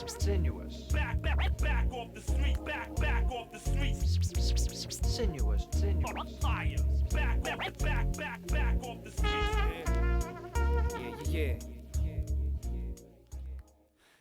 Sinuous. Back off the street, back off the street. Sinuous. Fire. Back off the street. Yeah.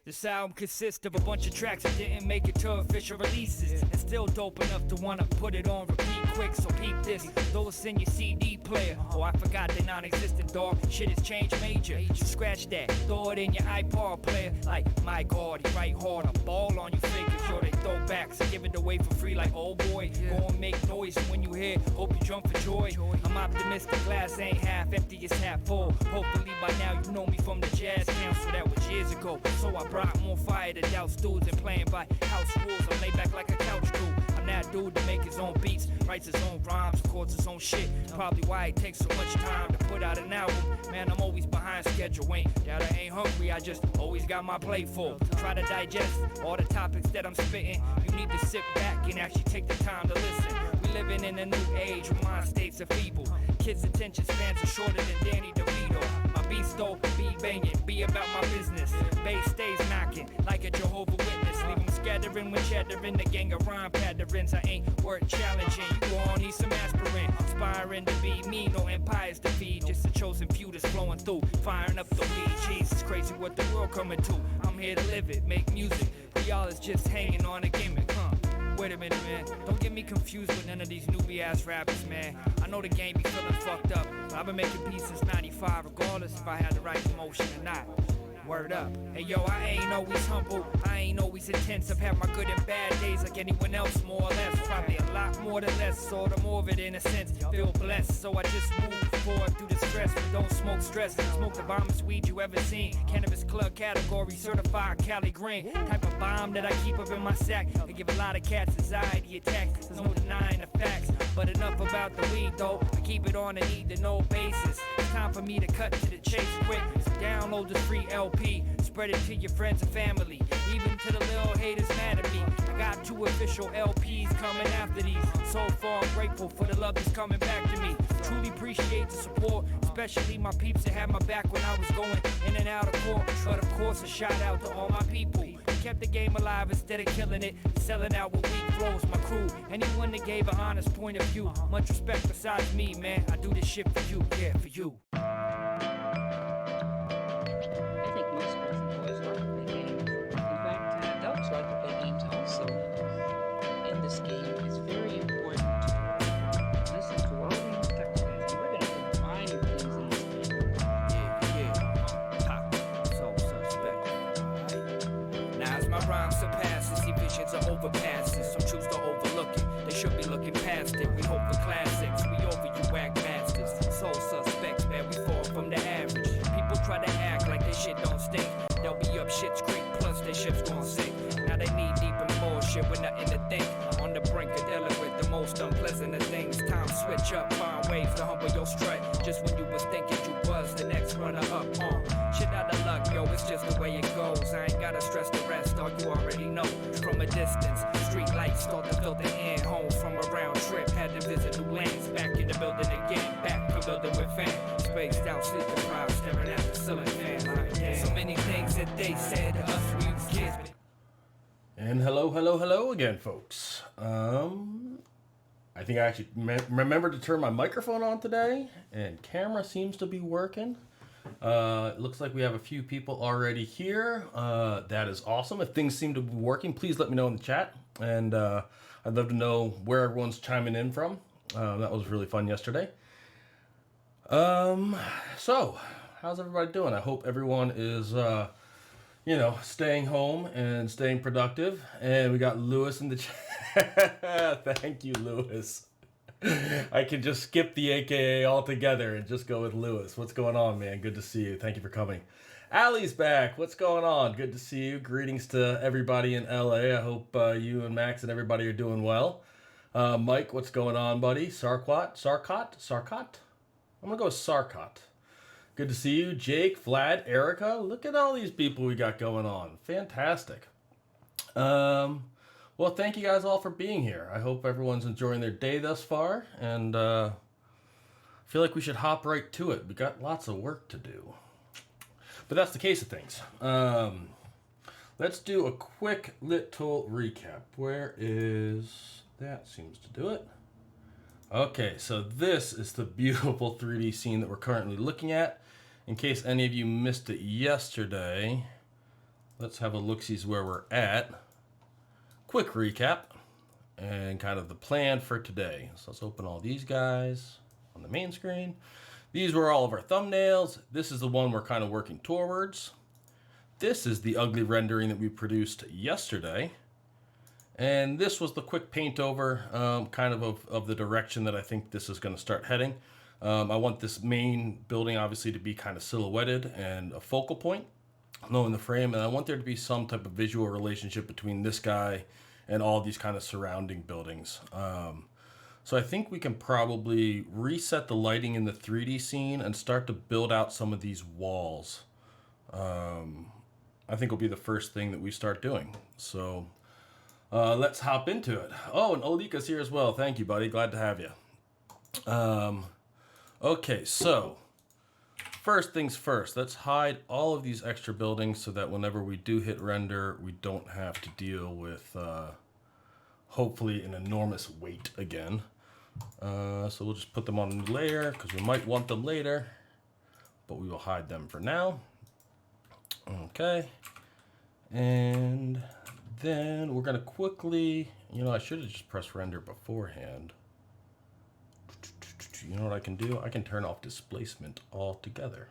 This album consists of a bunch of tracks that didn't make it to official releases, and still dope enough to wanna put it on repeat quick. So peep this, throw this in your CD player. Oh, I forgot they non-existent, dog. Shit has changed major. So scratch that, throw it in your iPod player. Like, my God, he write hard, I ball on you figures. Sure they throw backs and give it away for free. Like, oh boy, go and make noise when you hear. Hope you jump for joy. I'm optimistic, glass ain't half empty, it's half full. Hopefully by now you know me from the Jazz Council, that was years ago. So I brought more fire to douse dudes and playing by house rules. I lay back like a couch dude. I'm that dude to make his own beats, writes his own rhymes, records his own shit. Probably why it takes so much time to put out an album. Man, I'm always behind schedule. Ain't that I ain't hungry, I just always got my plate full. Try to digest all the topics that I'm spitting. You need to sit back and actually take the time to listen. We living in a new age where mind states are feeble. Kids' attention spans are shorter than Danny DeVito. My beats though, be banging, be about my business. Bass stays knocking like a Jehovah Witness. Leave them scattering when chattering. The gang of rhyme patterns, I ain't worth challenging. You all need some aspirin, aspiring to be me. No empires to feed, just a chosen few that's flowing through. Firing up the weed, Jesus, crazy what the world coming to. I'm here to live it, make music. But y'all is just hanging on a gimmick, huh? Wait a minute, man. Don't get me confused with none of these newbie ass rappers, man. I know the game be feeling fucked up, but I've been making beats since '95, regardless if I had the right promotion or not. Word up. Hey yo, I ain't always humble, I ain't always intense. I've had my good and bad days like anyone else, more or less. Probably a lot more than less, or the more of it in a sense. Feel blessed, so I just move forward through the stress. But don't smoke stress, smoke the bombest weed you ever seen. Cannabis club category, certified Cali green. Type of bomb that I keep up in my sack. I give a lot of cats anxiety attacks, there's no denying the facts. But enough about the weed though, I keep it on a need to know basis. It's time for me to cut to the chase quick. So download this free LP, spread it to your friends and family, even to the little haters mad at me. I got 2 official LPs coming after these. So far I'm grateful for the love that's coming back to me. Truly appreciate the support, especially my peeps that had my back when I was going in and out of court. But of course a shout out to all my people who kept the game alive instead of killing it, selling out with weak flows. My crew, anyone that gave an honest point of view, much respect besides me, man. I do this shit for you, yeah, for you. Overpasses, some choose to overlook it. They should be looking past it. We hope for classics. We over you whack bastards. Soul suspects, man, we fall from the average. People try to act like they shit don't stink. They'll be up shit's creek, plus their ship's gon' sink. Now they knee deep in bullshit with nothing to think. On the brink of dealing with the most unpleasant of things. Time switch up, find ways to humble your strut. Just when you was thinking you was the next runner up, shit out of luck, yo, it's just the way it goes. I ain't gotta stress the rest, all you already know. From a distance, street lights start to filter in. Home from a round trip, had to visit new lands. Back in the building again, back from building with fans. Spaced out, sleep deprived, staring at the ceiling fan. So many things that they said to us, we was kids. And hello again, folks. I think I actually remembered to turn my microphone on today, and camera seems to be working. It looks like we have a few people already here. That is awesome. If things seem to be working, please let me know in the chat. And I'd love to know where everyone's chiming in from. That was really fun yesterday. So, how's everybody doing? I hope everyone is, staying home and staying productive. And we got Lewis in the chat. Thank you, Lewis. I can just skip the AKA altogether and just go with Lewis. What's going on, man? Good to see you. Thank you for coming. Allie's back. What's going on? Good to see you. Greetings to everybody in LA. I hope you and Max and everybody are doing well. Mike, what's going on, buddy? Sarkot? I'm going to go with Sarkot. Good to see you. Jake, Vlad, Erica. Look at all these people we got going on. Fantastic. Well, thank you guys all for being here. I hope everyone's enjoying their day thus far, and I feel like we should hop right to it. We got lots of work to do. But that's the case of things. let's do a quick little recap. Where is that? Seems to do it. Okay, so this is the beautiful 3D scene that we're currently looking at. In case any of you missed it yesterday, let's have a look-see where we're at. Quick recap and kind of the plan for today. So let's open all these guys on the main screen. These were all of our thumbnails. This is the one we're kind of working towards. This is the ugly rendering that we produced yesterday. And this was the quick paint over kind of the direction that I think this is going to start heading. I want this main building obviously to be kind of silhouetted and a focal point, knowing the frame, and I want there to be some type of visual relationship between this guy and all these kind of surrounding buildings. So I think we can probably reset the lighting in the 3D scene and start to build out some of these walls. I think will be the first thing that we start doing. So let's hop into it. Oh, and Olika's here as well. Thank you, buddy. Glad to have you. Okay, so first things first, let's hide all of these extra buildings so that whenever we do hit render, we don't have to deal with hopefully an enormous weight again. So we'll just put them on a new layer because we might want them later, but we will hide them for now. Okay, and then we're gonna quickly, I should have just pressed render beforehand. You know what I can do? I can turn off displacement altogether.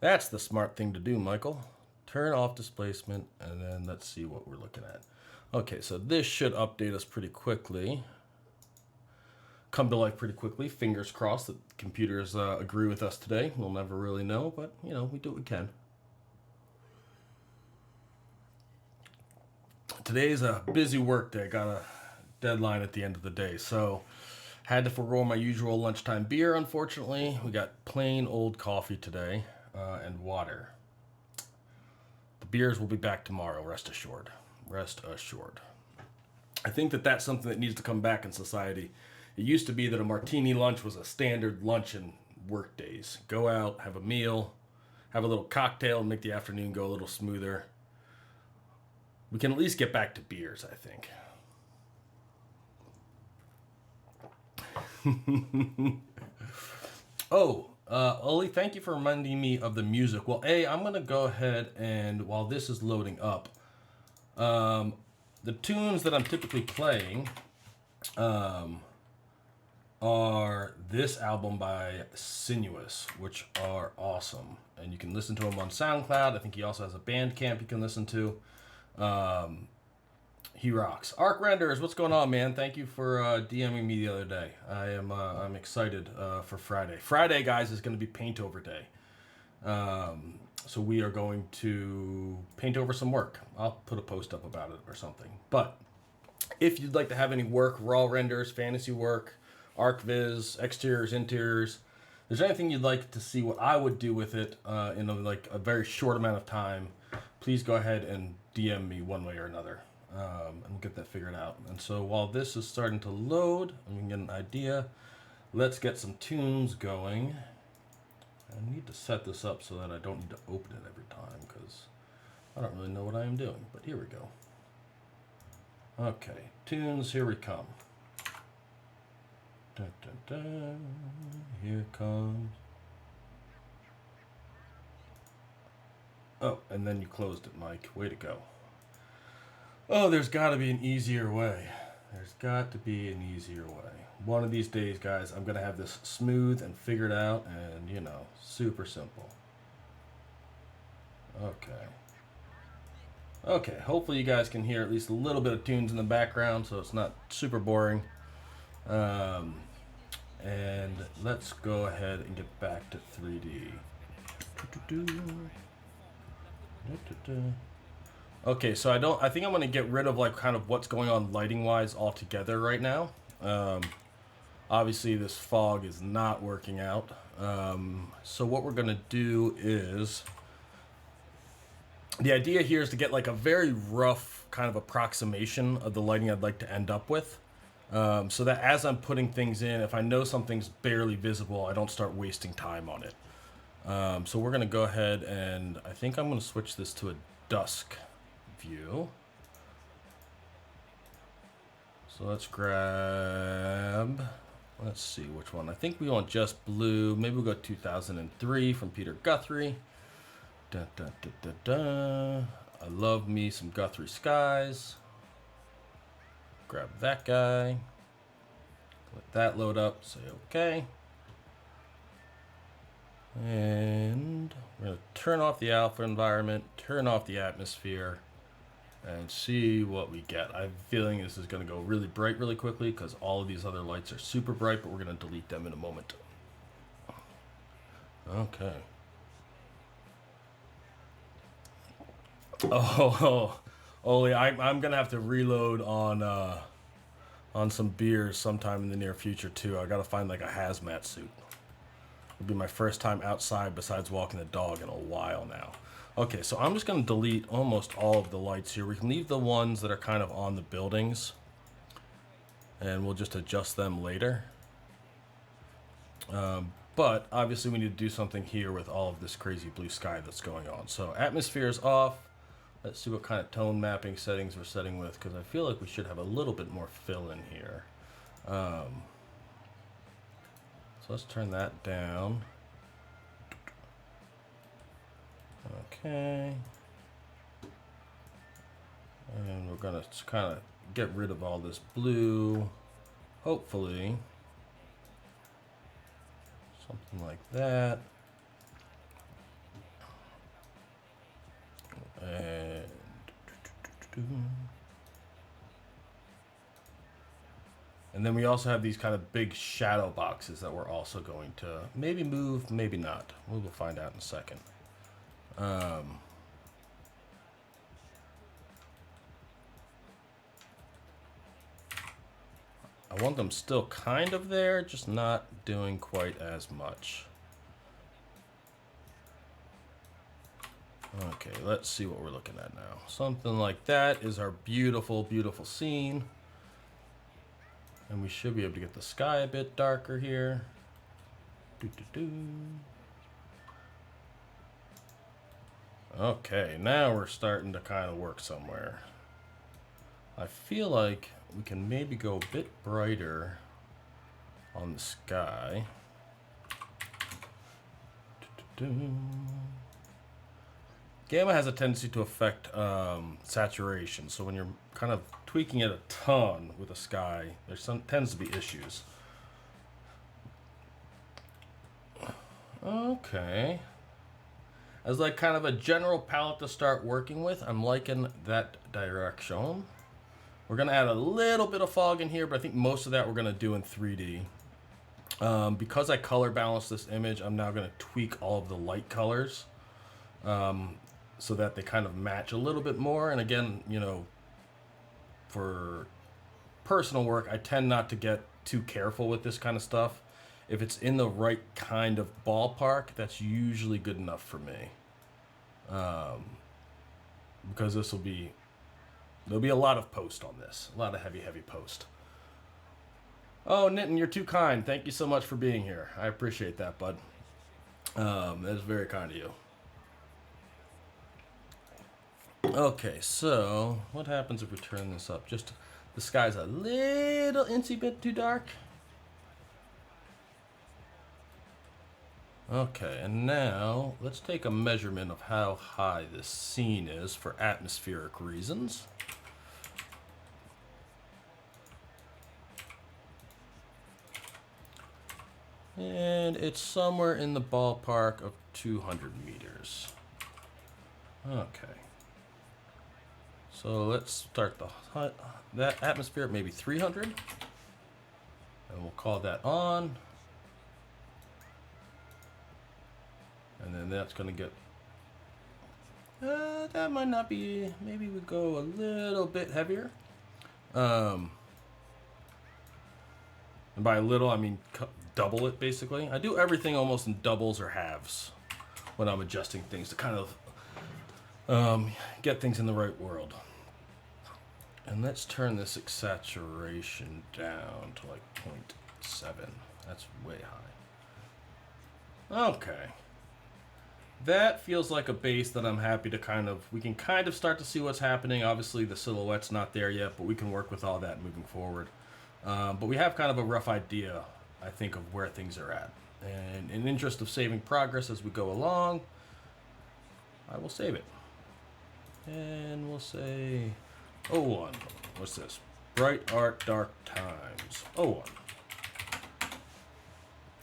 That's the smart thing to do, Michael. Turn off displacement, and then let's see what we're looking at. Okay, so this should update us pretty quickly. Come to life pretty quickly. Fingers crossed that computers agree with us today. We'll never really know, but, we do what we can. Today's a busy work day. Got a deadline at the end of the day, so had to forego my usual lunchtime beer, unfortunately. We got plain old coffee today and water. The beers will be back tomorrow, rest assured. Rest assured. I think that that's something that needs to come back in society. It used to be that a martini lunch was a standard lunch in work days. Go out, have a meal, have a little cocktail, and make the afternoon go a little smoother. We can at least get back to beers, I think. Oli, thank you for reminding me of the music. Well, I'm going to go ahead and, while this is loading up, the tunes that I'm typically playing are this album by Sinuous, which are awesome. And you can listen to them on SoundCloud. I think he also has a Bandcamp you can listen to. He rocks. Arc Renders, what's going on, man? Thank you for DMing me the other day. I'm excited for Friday. Friday, guys, is going to be paint over day. So we are going to paint over some work. I'll put a post up about it or something. But if you'd like to have any work, raw renders, fantasy work, ArcViz, exteriors, interiors, if there's anything you'd like to see what I would do with it in a very short amount of time, please go ahead and DM me one way or another. And we'll get that figured out. And so while this is starting to load and we can get an idea, let's get some tunes going. I need to set this up so that I don't need to open it every time because I don't really know what I am doing. But here we go. Okay, tunes, here we come. Dun, dun, dun. Here comes. Oh, and then you closed it, Mike. Way to go. Oh, there's got to be an easier way. There's got to be an easier way. One of these days, guys, I'm going to have this smooth and figured out and, super simple. Okay. Okay, hopefully you guys can hear at least a little bit of tunes in the background so it's not super boring. And let's go ahead and get back to 3D. Okay, so I think I'm going to get rid of kind of what's going on lighting wise altogether right now. Obviously this fog is not working out. So what we're going to do is, the idea here is to get a very rough kind of approximation of the lighting I'd like to end up with. So that as I'm putting things in, if I know something's barely visible, I don't start wasting time on it. So we're going to go ahead and I think I'm going to switch this to a dusk view. So let's grab, let's see which one. I think we want just blue. Maybe we'll go 2003 from Peter Guthrie. Da, da, da, da, da. I love me some Guthrie Skies. Grab that guy. Let that load up, say okay. And we're going to turn off the alpha environment, turn off the atmosphere, and see what we get. I have a feeling this is going to go really bright really quickly because all of these other lights are super bright, but we're going to delete them in a moment. Okay. Oh, Oli, I'm going to have to reload on some beers sometime in the near future too. I got to find like a hazmat suit. It'll be my first time outside besides walking the dog in a while now. Okay, so I'm just going to delete almost all of the lights here. We can leave the ones that are kind of on the buildings, and we'll just adjust them later. But obviously we need to do something here with all of this crazy blue sky that's going on. So atmosphere is off. Let's see what kind of tone mapping settings we're setting with, because I feel like we should have a little bit more fill in here. So let's turn that down. Okay. And we're gonna kind of get rid of all this blue, hopefully. Something like that. And then we also have these kind of big shadow boxes that we're also going to maybe move, maybe not. We will find out in a second. I want them still kind of there, just not doing quite as much. Okay, let's see what we're looking at now. Something like that is our beautiful, beautiful scene. And we should be able to get the sky a bit darker here. Okay, now we're starting to kind of work somewhere. I feel like we can maybe go a bit brighter on the sky. Gamma has a tendency to affect saturation, so when you're kind of tweaking it a ton with the sky, there tends to be issues. Okay. As like kind of a general palette to start working with, I'm liking that direction. We're going to add a little bit of fog in here, but I think most of that we're going to do in 3D. Because I color balance this image, I'm now going to tweak all of the light colors. So that they kind of match a little bit more. And again, you know, for personal work, I tend not to get too careful with this kind of stuff. If it's in the right kind of ballpark, that's usually good enough for me. Because there'll be a lot of post on this, a lot of heavy post. Oh, Nitin, you're too kind. Thank you so much for being here. I appreciate that, bud. That's very kind of you. Okay, so what happens if we turn this up? Just the sky's a little incy bit too dark. Okay, and now let's take a measurement of how high this scene is for atmospheric reasons. And it's somewhere in the ballpark of 200 meters. Okay. So let's start that atmosphere at maybe 300. And we'll call that on. And then that's going to get... that might not be... Maybe we go a little bit heavier. And by a little, I mean double it, basically. I do everything almost in doubles or halves when I'm adjusting things to kind of get things in the right world. And let's turn this saturation down to like 0.7. That's way high. Okay. that feels like a base that I'm happy to we can kind of start to see what's happening. Obviously the silhouette's not there yet, but we can work with all that moving forward. But we have kind of a rough idea, I think, of where things are at. And in interest of saving progress as we go along, I will save it. And we'll say 01. What's this? BrightArtDarkTimes. 01.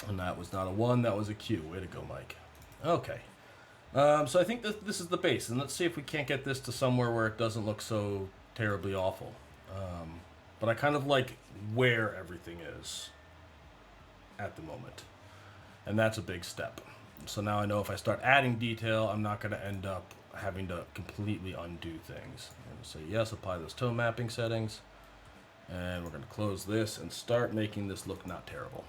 And that was not a 1, that was a Q. Way to go, Mike. Okay. So I think this is the base, and let's see if we can't get this to somewhere where it doesn't look so terribly awful. But I kind of like where everything is at the moment, and that's a big step. So now I know if I start adding detail, I'm not going to end up having to completely undo things. I'm going to say yes, apply those tone mapping settings, and we're going to close this and start making this look not terrible.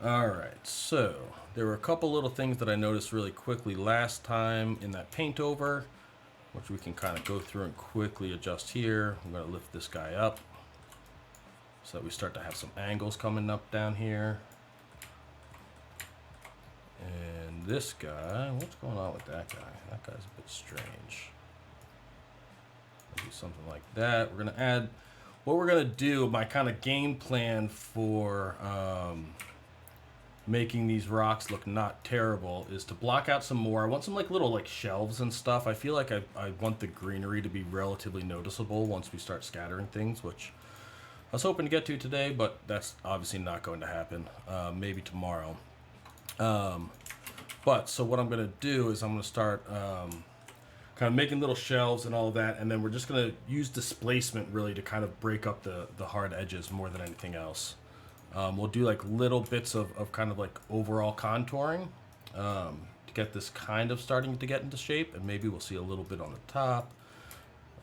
Alright, so there were a couple little things that I noticed really quickly last time in that paint over, which we can kind of go through and quickly adjust here. I'm going to lift this guy up so that we start to have some angles coming up down here. And this guy, what's going on with that guy? That guy's a bit strange. Do something like that. We're going to add, what we're going to do, my kind of game plan for making these rocks look not terrible is to block out some more. I want some little shelves and stuff. I feel like I want the greenery to be relatively noticeable once we start scattering things, which I was hoping to get to today, but that's obviously not going to happen. Maybe tomorrow. But so what I'm going to do is I'm going to start kind of making little shelves and all of that, and then we're just going to use displacement really to kind of break up the hard edges more than anything else. We'll do little bits of kind of overall contouring to get this kind of starting to get into shape, and maybe we'll see a little bit on the top.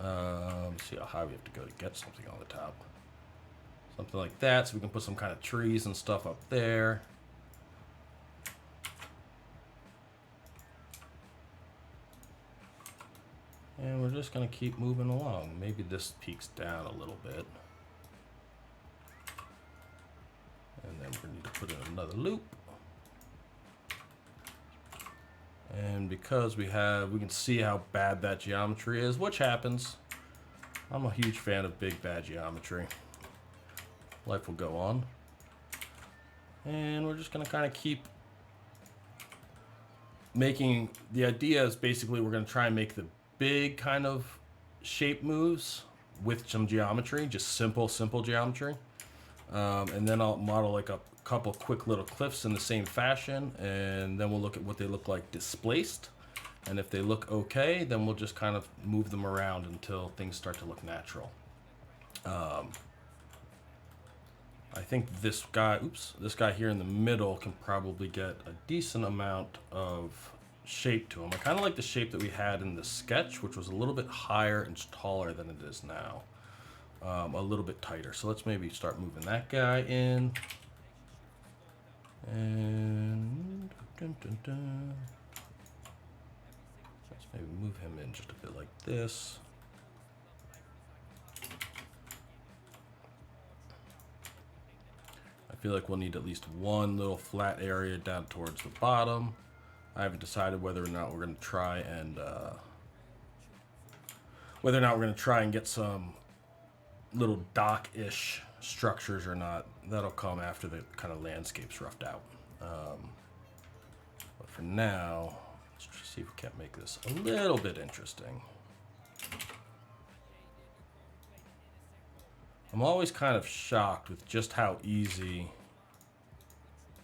Let's see how high we have to go to get something on the top. Something like that, so we can put some kind of trees and stuff up there. And we're just going to keep moving along. Maybe this peaks down a little bit. And then we need to put in another loop. And because we can see how bad that geometry is, which happens. I'm a huge fan of big bad geometry. Life will go on. And we're just going to kind of keep making, the idea is basically we're going to try and make the big kind of shape moves with some geometry, just simple geometry. And then I'll model a couple quick little cliffs in the same fashion, and then we'll look at what they look like displaced. And if they look okay, then we'll just kind of move them around until things start to look natural. I think this guy here in the middle can probably get a decent amount of shape to him. I kind of like the shape that we had in the sketch, which was a little bit higher and taller than it is now. A little bit tighter. So let's maybe start moving that guy in. And let's maybe move him in just a bit like this. I feel like we'll need at least one little flat area down towards the bottom. I haven't decided whether or not we're going to try and get some little dock-ish structures or not. That'll come after the kind of landscape's roughed out. But for now, let's just see if we can't make this a little bit interesting. I'm always kind of shocked with just how easy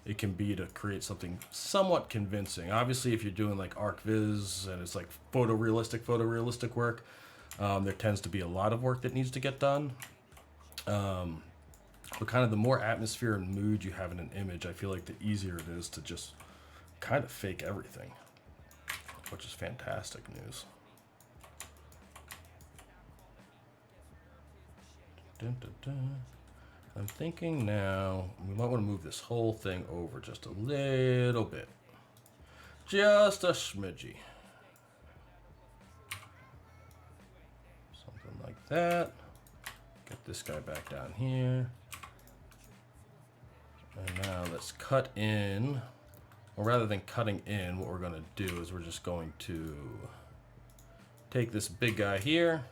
it can be to create something somewhat convincing. Obviously, if you're doing ArcViz and it's photorealistic work, there tends to be a lot of work that needs to get done. But kind of the more atmosphere and mood you have in an image, I feel like the easier it is to just kind of fake everything, which is fantastic news. Dun, dun, dun. I'm thinking now we might want to move this whole thing over just a little bit. Just a smidgy. Something like that. Get this guy back down here. And now let's cut in Well, rather than cutting in, what we're going to do is we're just going to take this big guy here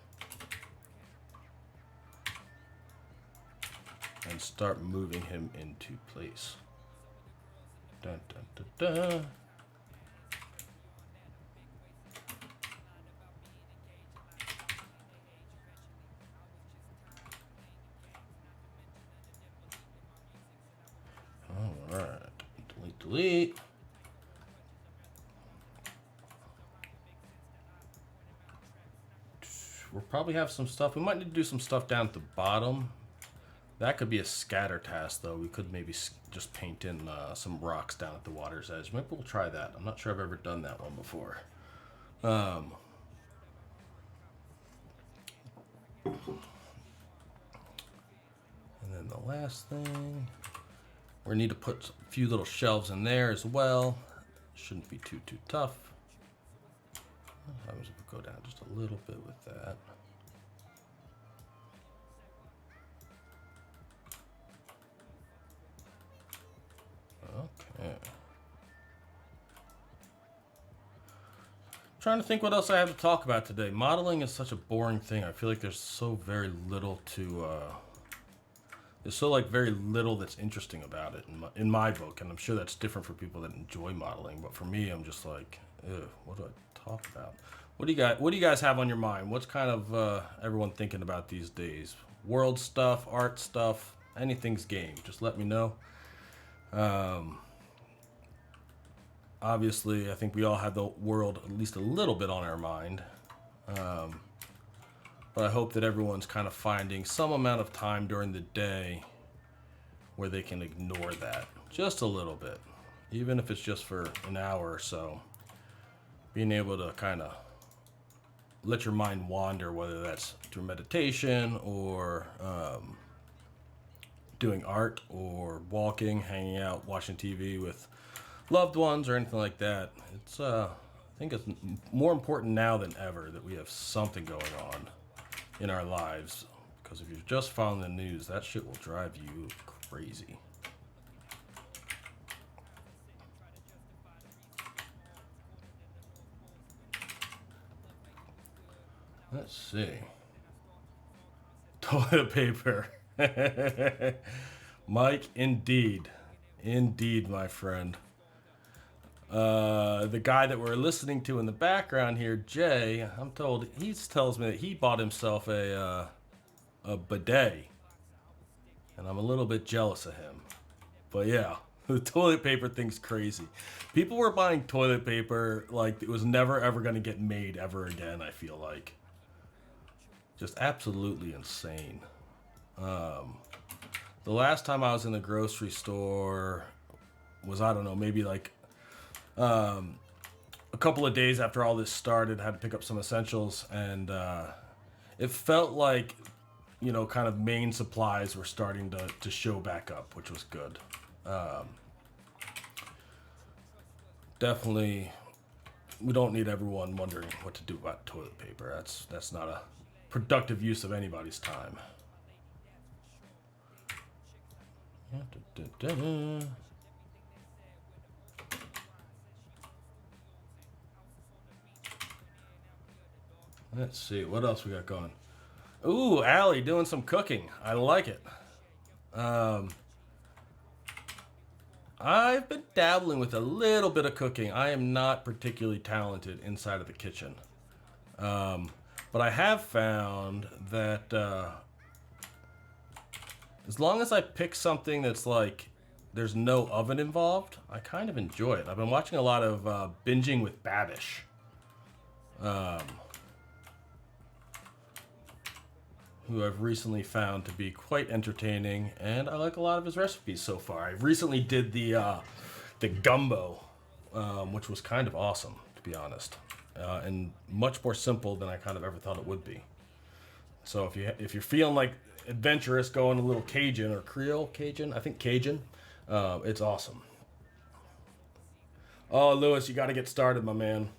and start moving him into place. Dun, dun, dun, dun. All right, delete, delete. We'll probably have some stuff. We might need to do some stuff down at the bottom. That could be a scatter task, though. We could maybe just paint in some rocks down at the water's edge. Maybe we'll try that. I'm not sure I've ever done that one before. And then the last thing, we need to put a few little shelves in there as well. Shouldn't be too tough. I was going to go down just a little bit with that. Okay. Trying to think what else I have to talk about today. Modeling is such a boring thing. I feel like there's so very little to there's so very little that's interesting about it in my book, and I'm sure that's different for people that enjoy modeling, but for me I'm just like, ew, what do I talk about? What do you guys have on your mind? What's kind of everyone thinking about these days? World stuff, art stuff, anything's game. Just let me know. Obviously, I think we all have the world at least a little bit on our mind. But I hope that everyone's kind of finding some amount of time during the day where they can ignore that just a little bit, even if it's just for an hour or so. Being able to kind of let your mind wander, whether that's through meditation or doing art or walking, hanging out, watching TV with loved ones or anything like that. It's I think it's more important now than ever that we have something going on in our lives, because if you're just following the news, that shit will drive you crazy. Let's see. Toilet paper. Mike, indeed. Indeed, my friend. The guy that we're listening to in the background here, Jay, I'm told, he tells me that he bought himself a bidet. And I'm a little bit jealous of him. But yeah, the toilet paper thing's crazy. People were buying toilet paper like it was never ever going to get made ever again, I feel like. Just absolutely insane. The last time I was in the grocery store was, I don't know, maybe like a couple of days after all this started. I had to pick up some essentials, and it felt like, you know, kind of main supplies were starting to show back up, which was good. Definitely, we don't need everyone wondering what to do about toilet paper. That's not a productive use of anybody's time. Let's see, what else we got going? Ooh, Allie doing some cooking. I like it. I've been dabbling with a little bit of cooking. I am not particularly talented inside of the kitchen. But I have found that as long as I pick something that's like there's no oven involved, I kind of enjoy it. I've been watching a lot of Binging with Babish. Who I've recently found to be quite entertaining, and I like a lot of his recipes so far. I recently did the gumbo, which was kind of awesome, to be honest, and much more simple than I kind of ever thought it would be. So if you're feeling like adventurous, going a little Cajun or Creole Cajun, I think Cajun, it's awesome. Oh, Lewis, you got to get started, my man.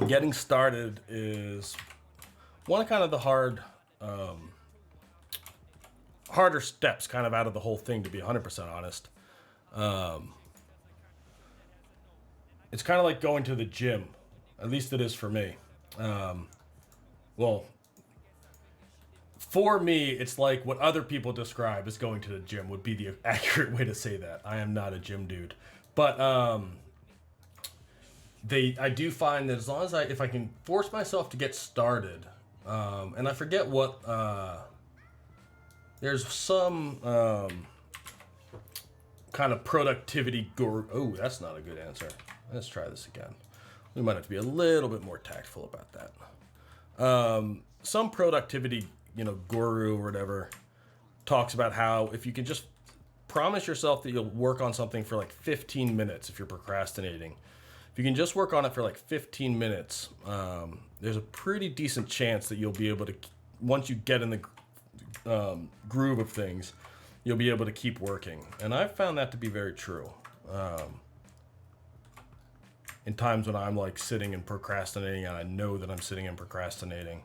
Getting started is one of kind of the harder steps kind of out of the whole thing, to be 100% honest. It's kind of like going to the gym. At least it is for me. Well, for me, it's like what other people describe as going to the gym would be the accurate way to say that. I am not a gym dude. But I do find that as long as if I can force myself to get started, and I forget what, there's some kind of productivity guru. Oh, that's not a good answer. Let's try this again. We might have to be a little bit more tactful about that. Some productivity, guru or whatever talks about how if you can just promise yourself that you'll work on something for like 15 minutes if you're procrastinating. If you can just work on it for like 15 minutes, there's a pretty decent chance that you'll be able to, once you get in the groove of things, you'll be able to keep working. And I've found that to be very true. In times when I'm like sitting and procrastinating and I know that I'm sitting and procrastinating.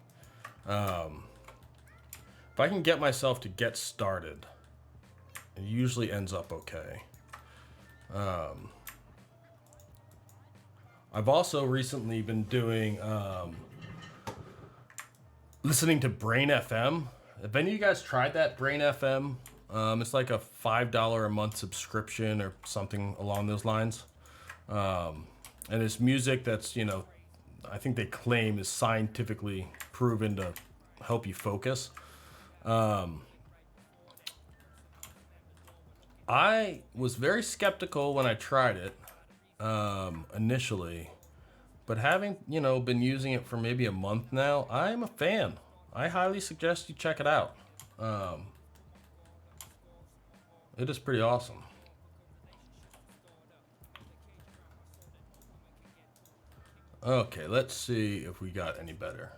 If I can get myself to get started, it usually ends up okay. I've also recently been doing, listening to Brain FM. Have any of you guys tried that, Brain FM? It's like a $5 a month subscription or something along those lines. And it's music that's, I think they claim is scientifically proven to help you focus. I was very skeptical when I tried it initially, but having, been using it for maybe a month now, I'm a fan. I highly suggest you check it out. It is pretty awesome. Okay, let's see if we got any better.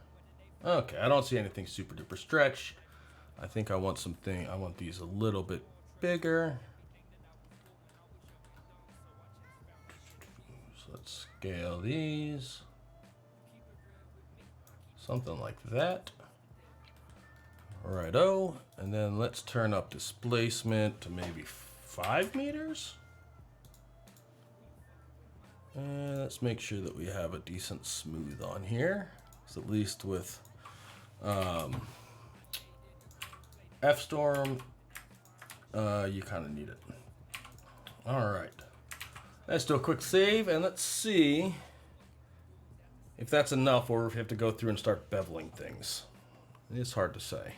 Okay, I don't see anything super duper stretched. I think I want these a little bit bigger. So let's scale these. Something like that. Righto, and then let's turn up displacement to maybe 5 meters. And let's make sure that we have a decent smooth on here. So at least with F-Storm, you kind of need it. All right. Let's do a quick save and let's see if that's enough or if you have to go through and start beveling things. It's hard to say.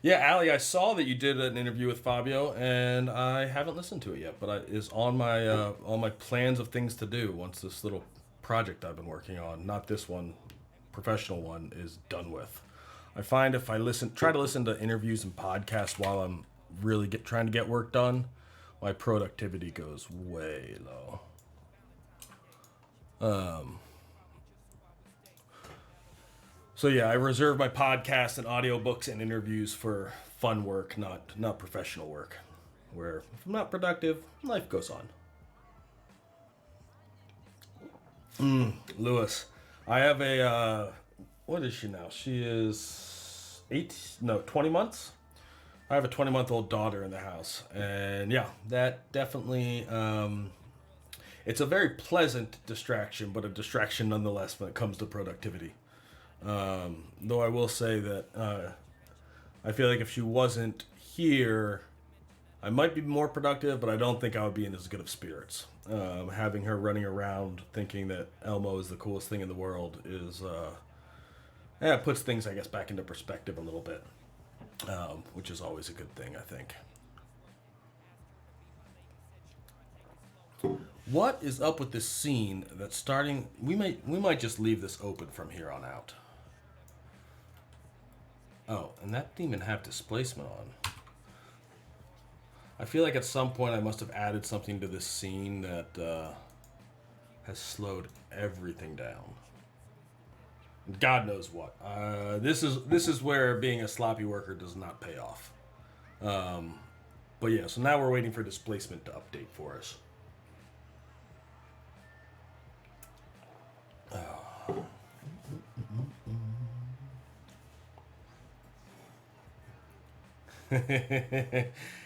Yeah, Ali, I saw that you did an interview with Fabio, and I haven't listened to it yet, but it's on my plans of things to do once this little project I've been working on, not this one, professional one, is done with. I find if I try to listen to interviews and podcasts while I'm really trying to get work done, my productivity goes way low. So yeah, I reserve my podcasts and audiobooks and interviews for fun work, not professional work. Where if I'm not productive, life goes on. Lewis, I have a what is she now? She is 20 months. I have a 20-month-old daughter in the house, and yeah, that definitely it's a very pleasant distraction, but a distraction nonetheless when it comes to productivity. Though I will say that I feel like if she wasn't here, I might be more productive, but I don't think I would be in as good of spirits. Having her running around thinking that Elmo is the coolest thing in the world is, it puts things, I guess, back into perspective a little bit, which is always a good thing, I think. What is up with this scene that's starting? We might just leave this open from here on out. Oh, and that didn't even have displacement on. I feel like at some point I must have added something to this scene that has slowed everything down. God knows what. This is where being a sloppy worker does not pay off. But yeah, so now we're waiting for displacement to update for us.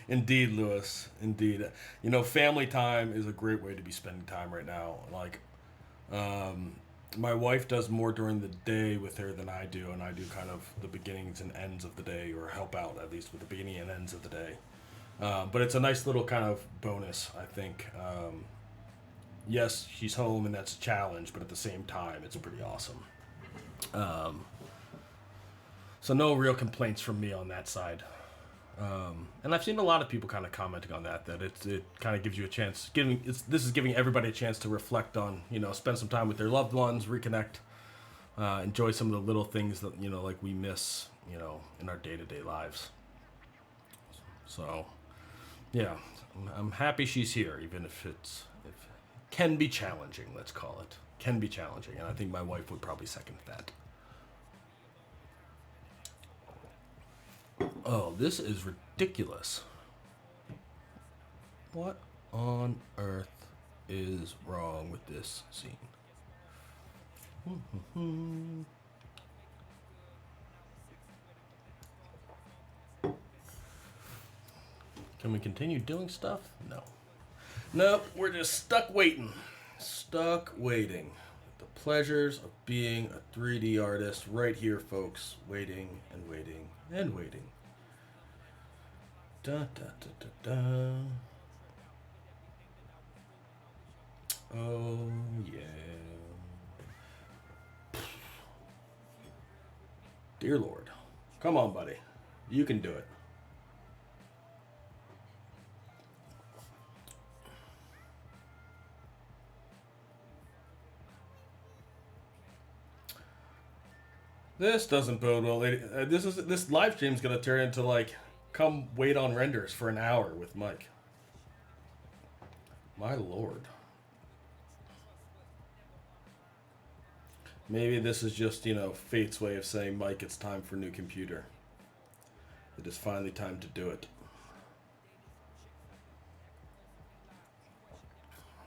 Indeed, Lewis. Indeed. You know, family time is a great way to be spending time right now. Like, my wife does more during the day with her than I do, and I do kind of the beginnings and ends of the day, or help out at least with the beginning and ends of the day. But it's a nice little kind of bonus, I think. Yes, she's home, and that's a challenge, but at the same time, it's pretty awesome. So no real complaints from me on that side. And I've seen a lot of people kind of commenting on that it kind of gives you a chance. This is giving everybody a chance to reflect on, spend some time with their loved ones, reconnect, enjoy some of the little things that, like we miss, in our day-to-day lives. So, yeah, I'm happy she's here, even if it can be challenging, let's call it. Can be challenging, and I think my wife would probably second that. Oh, this is ridiculous. What on earth is wrong with this scene? Can we continue doing stuff? No. Nope, we're just stuck waiting. Stuck waiting. The pleasures of being a 3D artist right here, folks. Waiting and waiting and waiting. Da da da da da. Oh yeah. Dear Lord. Come on, buddy. You can do it. This doesn't bode well, lady. This live stream's gonna turn into like, come wait on renders for an hour with Mike. My lord. Maybe this is just, fate's way of saying, Mike, it's time for a new computer. It is finally time to do it.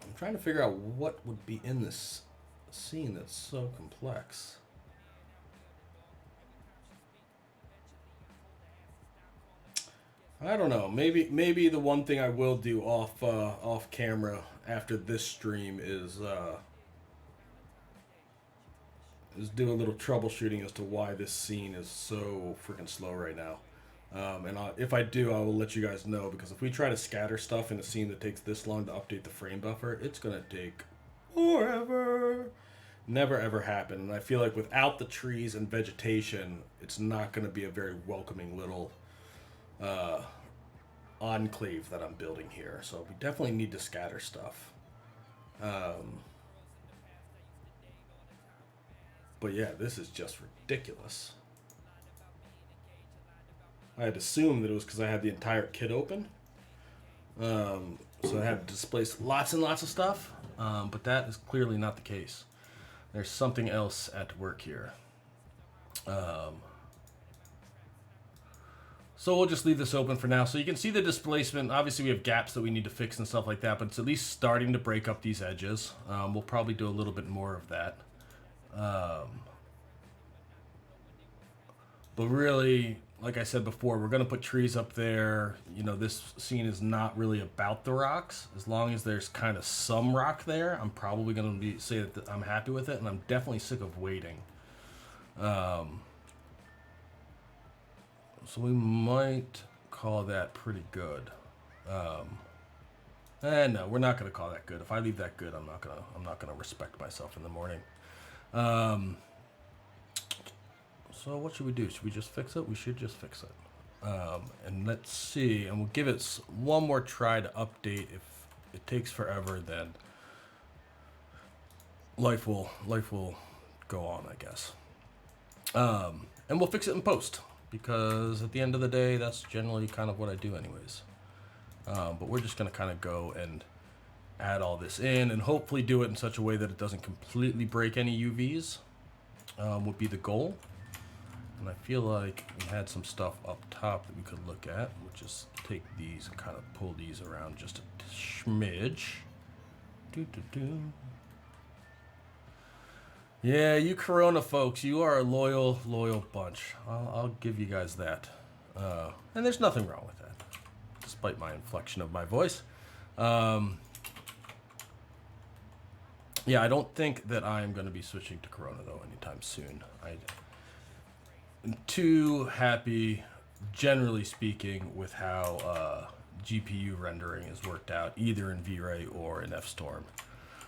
I'm trying to figure out what would be in this scene that's so complex. I don't know. Maybe the one thing I will do off camera after this stream is do a little troubleshooting as to why this scene is so freaking slow right now. If I do, I will let you guys know, because if we try to scatter stuff in a scene that takes this long to update the frame buffer, it's gonna take forever. Never ever happen. And I feel like without the trees and vegetation, it's not gonna be a very welcoming little enclave that I'm building here. So we definitely need to scatter stuff. But yeah, this is just ridiculous. I had assumed that it was because I had the entire kit open. So I had to displace lots and lots of stuff. But that is clearly not the case. There's something else at work here. So we'll just leave this open for now. So you can see the displacement. Obviously we have gaps that we need to fix and stuff like that, but it's at least starting to break up these edges. We'll probably do a little bit more of that. But really, like I said before, we're going to put trees up there. This scene is not really about the rocks. As long as there's kind of some rock there, I'm probably going to say that I'm happy with it, and I'm definitely sick of waiting. So we might call that pretty good. No, we're not gonna call that good. If I leave that good, I'm not gonna respect myself in the morning. So what should we do? Should we just fix it? We should just fix it. And let's see, and we'll give it one more try to update. If it takes forever, then life will go on, I guess. And we'll fix it in post, because at the end of the day, that's generally kind of what I do anyways. But we're just going to kind of go and add all this in, and hopefully do it in such a way that it doesn't completely break any UVs, would be the goal. And I feel like we had some stuff up top that we could look at. We'll just take these and kind of pull these around just a smidge. Yeah, you Corona folks, you are a loyal bunch. I'll give you guys that. And there's nothing wrong with that, despite my inflection of my voice. Yeah, I don't think that I'm going to be switching to Corona, though, anytime soon. I'm too happy, generally speaking, with how GPU rendering is worked out, either in V-Ray or in F-Storm.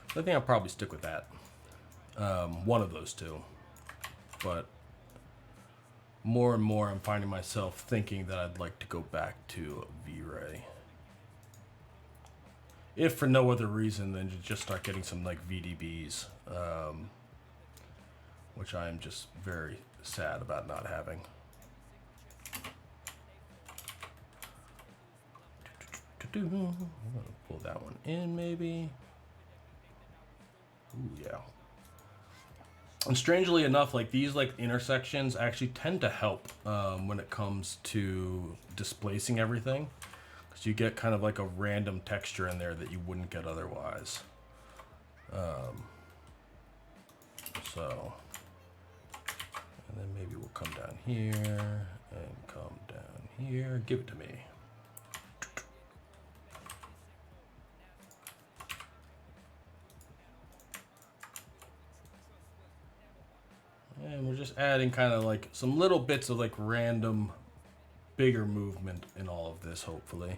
I think I'll probably stick with that. One of those two. But more and more I'm finding myself thinking that I'd like to go back to V-Ray. If for no other reason than to just start getting some like VDBs, which I am just very sad about not having. I'm gonna pull that one in maybe. Ooh, yeah. And strangely enough, like these like intersections actually tend to help when it comes to displacing everything. Because you get kind of like a random texture in there that you wouldn't get otherwise. So, and then maybe we'll come down here and come down here. Give it to me. And we're just adding kind of like some little bits of like random bigger movement in all of this, hopefully.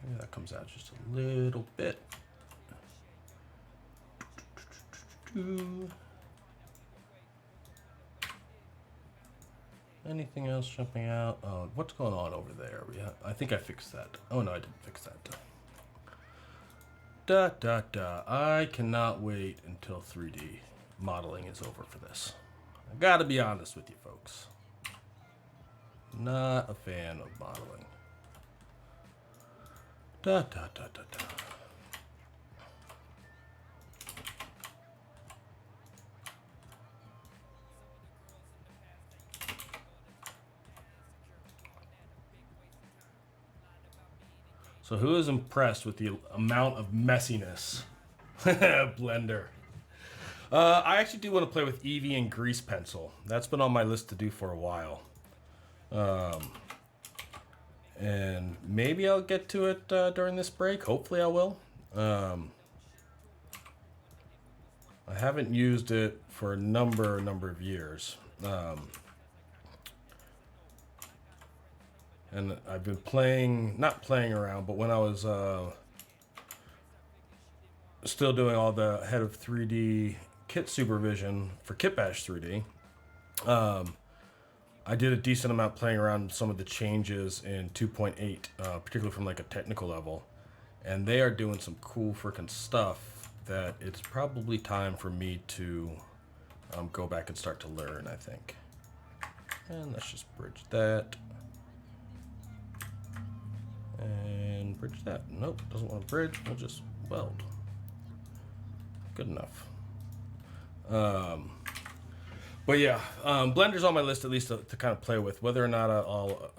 Maybe that comes out just a little bit. Anything else jumping out? What's going on over there? I think I fixed that. Oh no, I didn't fix that. I cannot wait until 3D modeling is over for this. I gotta be honest with you folks. Not a fan of modeling. So who is impressed with the amount of messiness? Blender. I actually do want to play with Eevee and Grease Pencil. That's been on my list to do for a while. And maybe I'll get to it during this break. Hopefully I will. I haven't used it for a number of years. And I've been not playing around, but when I was still doing all the head of 3D kit supervision for Kitbash 3D, I did a decent amount playing around with some of the changes in 2.8, particularly from like a technical level. And they are doing some cool freaking stuff that it's probably time for me to go back and start to learn, I think. And let's just bridge that. And bridge that. Nope, doesn't want to bridge. We'll just weld. Good enough. But yeah, Blender's on my list at least to kind of play with. Whether or not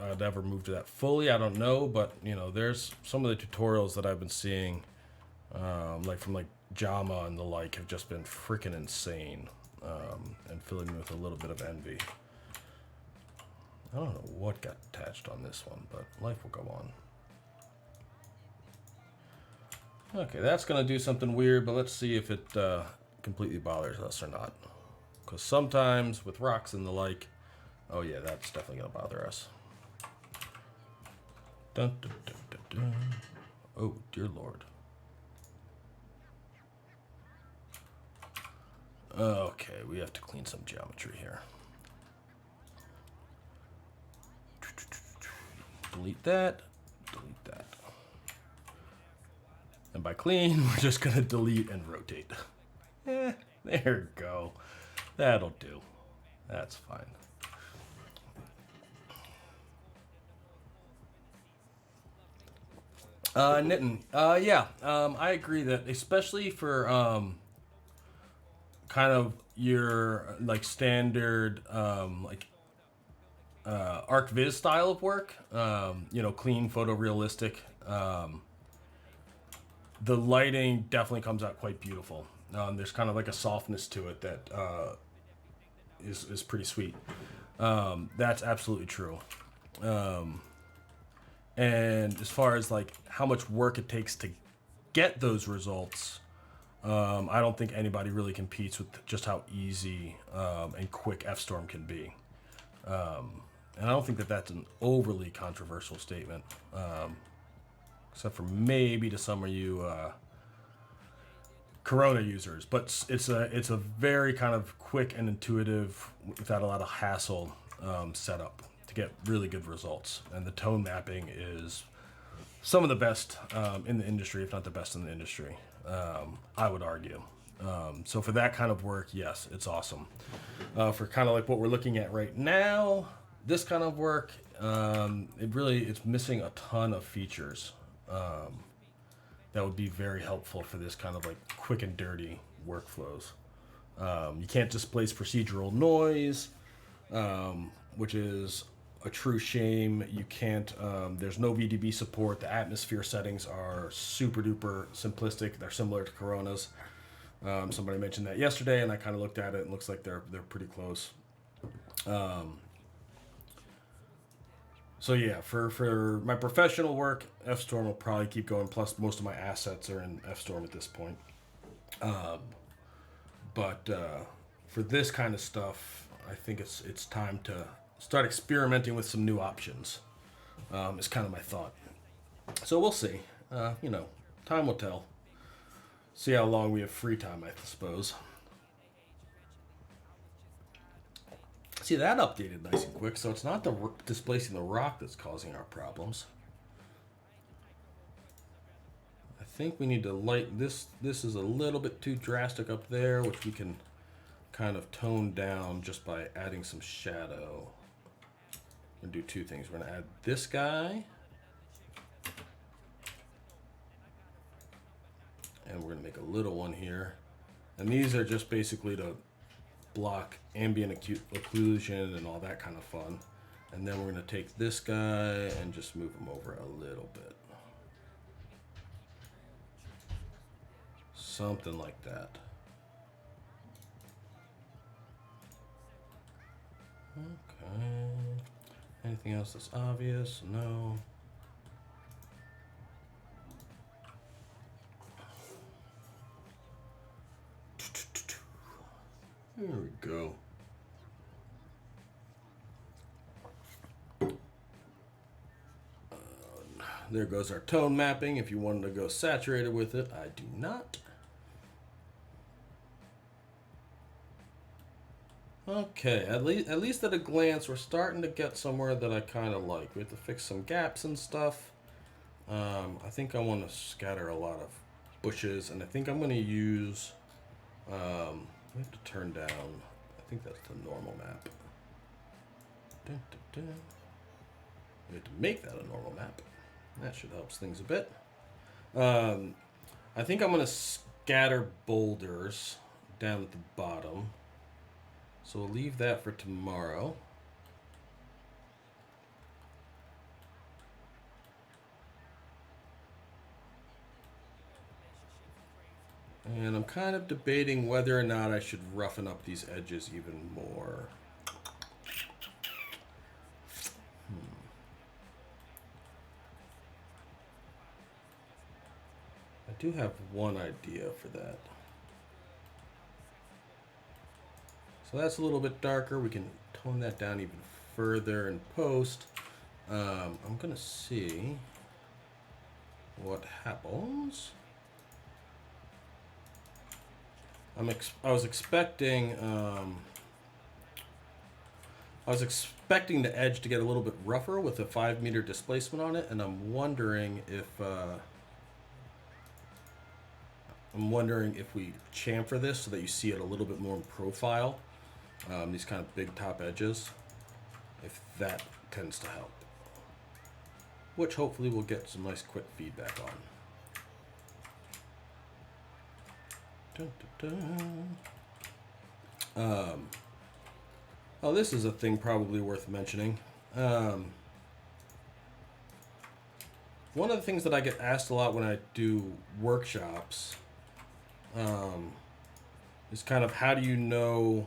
I'd ever move to that fully, I don't know. But you know, there's some of the tutorials that I've been seeing, like from like JAMA and the like, have just been freaking insane, and filling me with a little bit of envy. I don't know what got attached on this one, but life will go on. Okay, that's going to do something weird, but let's see if it completely bothers us or not. Because sometimes with rocks and the like, oh yeah, that's definitely going to bother us. Dun, dun, dun, dun, dun. Oh, dear Lord. Okay, we have to clean some geometry here. Delete that, delete that. And by clean, we're just gonna delete and rotate. There we go. That'll do. That's fine. Knitting. Yeah, I agree that especially for kind of your like standard like ArcViz style of work, you know, clean, photorealistic. The lighting definitely comes out quite beautiful. There's kind of like a softness to it that is pretty sweet. That's absolutely true. And as far as like how much work it takes to get those results, I don't think anybody really competes with just how easy and quick F-Storm can be. And I don't think that that's an overly controversial statement, except for maybe to some of you Corona users. But it's a very kind of quick and intuitive, without a lot of hassle, setup to get really good results. And the tone mapping is some of the best in the industry, if not the best in the industry, I would argue. So for that kind of work, yes, it's awesome. For kind of like what we're looking at right now, this kind of work, it's missing a ton of features that would be very helpful for this kind of like quick and dirty workflows. You can't displace procedural noise, which is a true shame. You can't, there's no VDB support. The atmosphere settings are super duper simplistic. They're similar to Corona's. Somebody mentioned that yesterday, and I kind of looked at it and it looks like they're pretty close. So yeah, for my professional work, F-Storm will probably keep going. Plus, most of my assets are in F-Storm at this point. But for this kind of stuff, I think it's time to start experimenting with some new options. Is kind of my thought. So we'll see. You know, time will tell. See how long we have free time, I suppose. See, that updated nice and quick, so it's not displacing the rock that's causing our problems. I think we need to light this. This is a little bit too drastic up there, which we can kind of tone down just by adding some shadow. We're going to do two things. We're going to add this guy. And we're going to make a little one here. And these are just basically to block ambient occlusion and all that kind of fun. And then we're going to take this guy and just move him over a little bit. Something like that. Okay. Anything else that's obvious? No. There we go. There goes our tone mapping. If you wanted to go saturated with it, I do not. Okay, at least at a glance, we're starting to get somewhere that I kind of like. We have to fix some gaps and stuff. I think I want to scatter a lot of bushes, and I think I'm going to use... we have to turn down, I think that's the normal map. Dun, dun, dun. We have to make that a normal map. That should help things a bit. I think I'm going to scatter boulders down at the bottom. So we'll leave that for tomorrow. And I'm kind of debating whether or not I should roughen up these edges even more. I do have one idea for that. So that's a little bit darker. We can tone that down even further in post. I'm gonna see what happens. I was expecting the edge to get a little bit rougher with a 5 meter displacement on it, and I'm wondering if we chamfer this so that you see it a little bit more in profile, these kind of big top edges, if that tends to help, which hopefully we'll get some nice quick feedback on. Dun, dun, dun. Oh, this is a thing probably worth mentioning. One of the things that I get asked a lot when I do workshops is kind of how do you know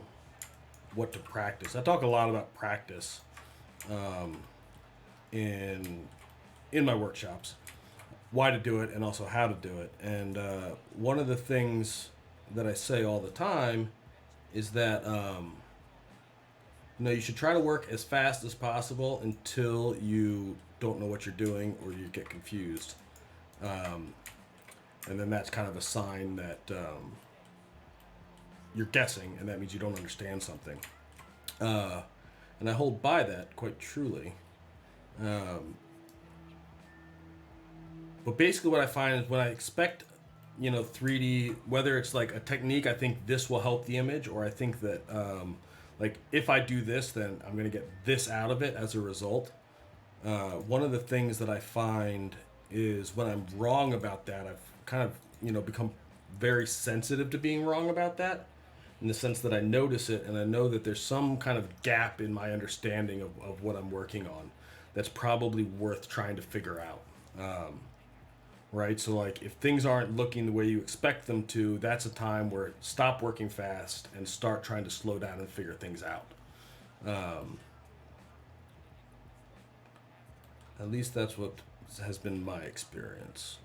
what to practice? I talk a lot about practice in my workshops, why to do it, and also how to do it. And one of the things that I say all the time is that you should try to work as fast as possible until you don't know what you're doing or you get confused. And then that's kind of a sign that you're guessing, and that means you don't understand something. And I hold by that quite truly. But basically what I find is when I expect 3D, whether it's like a technique, I think this will help the image, or I think that like if I do this, then I'm going to get this out of it as a result. One of the things that I find is when I'm wrong about that, I've kind of become very sensitive to being wrong about that, in the sense that I notice it and I know that there's some kind of gap in my understanding of what I'm working on that's probably worth trying to figure out. Right? So like if things aren't looking the way you expect them to, that's a time where stop working fast and start trying to slow down and figure things out. At least that's what has been my experience.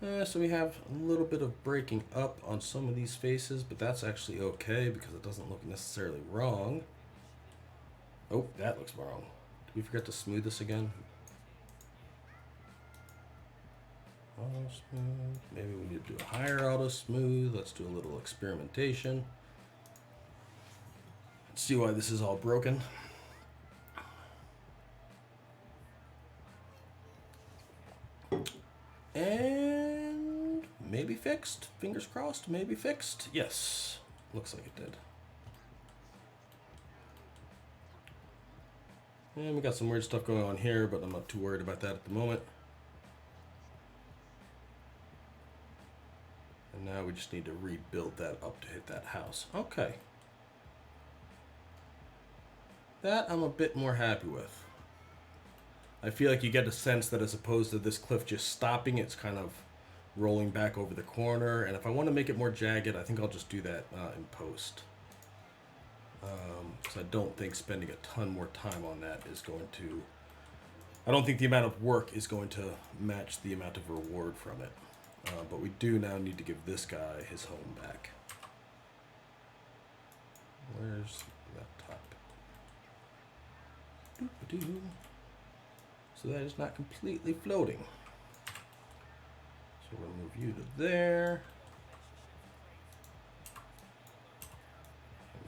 So we have a little bit of breaking up on some of these faces, but that's actually okay because it doesn't look necessarily wrong. Oh, that looks wrong. Did we forget to smooth this again? Auto smooth. Maybe we need to do a higher auto smooth. Let's do a little experimentation. Let's see why this is all broken. And maybe fixed. Fingers crossed. Maybe fixed. Yes. Looks like it did. And we got some weird stuff going on here, but I'm not too worried about that at the moment. And now we just need to rebuild that up to hit that house. Okay. That I'm a bit more happy with. I feel like you get a sense that as opposed to this cliff just stopping, it's kind of rolling back over the corner. And if I want to make it more jagged, I think I'll just do that in post. Because I don't think spending a ton more time on that is going to... I don't think the amount of work is going to match the amount of reward from it. But we do now need to give this guy his home back. Where's that top? Doop-a-doo. So that is not completely floating. So we'll move you to there.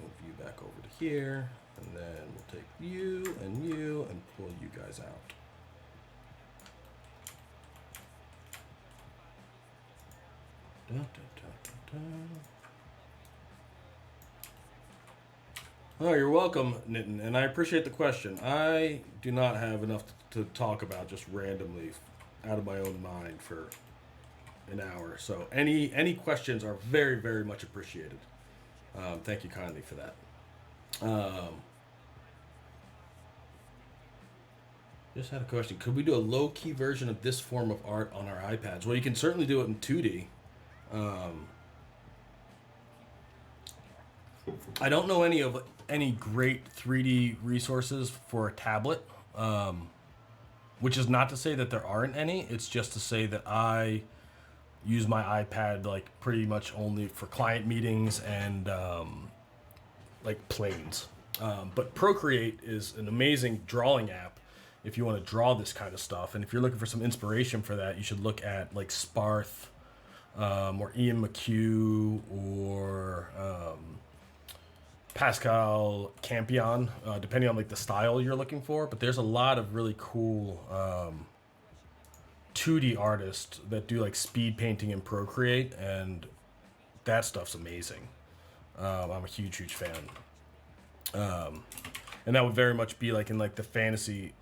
Move you back over to here. And then we'll take you and pull you guys out. Da, da, da, da, da. Oh, you're welcome, Nitin, and I appreciate the question. I do not have enough to talk about just randomly out of my own mind for an hour. So any questions are very, very much appreciated. Thank you kindly for that. Just had a question. Could we do a low-key version of this form of art on our iPads? Well, you can certainly do it in 2D. I don't know any great 3D resources for a tablet, which is not to say that there aren't any. It's just to say that I use my iPad like pretty much only for client meetings and like planes. But Procreate is an amazing drawing app if you want to draw this kind of stuff. And if you're looking for some inspiration for that, you should look at like Sparth or Ian McHugh or Pascal Campion, depending on like the style you're looking for. But there's a lot of really cool 2D artists that do like speed painting in Procreate, and that stuff's amazing. I'm a huge fan. And that would very much be like in like the fantasy